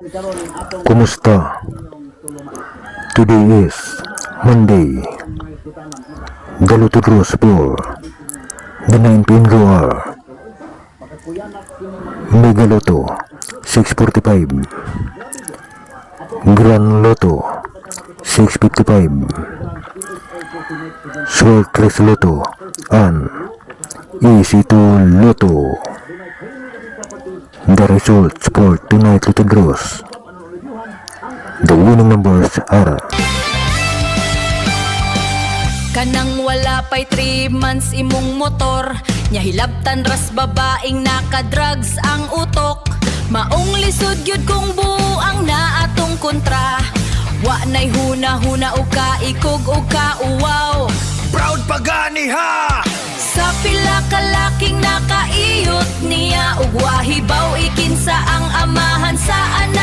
Kumusta? Today is Monday, the Lotto draws for the 9 pin drawer. Mega Lotto 645, Grand Lotto 655, Sortress Lotto, and Easy 2 Lotto. The results for tonight's Lotto draws. The winning numbers are kanang wala pa'y 3 months imong motor, nya hilabtan ras babaeng naka-drugs ang utok. Maong lisod gyud kung buang na atong kontra, wa nay huna-huna o kaikog o kauwaw. Proud pagani ha! Sa pila ka laking nakaiyot niya ug wahibaw ikinsa ang amahan sa anak.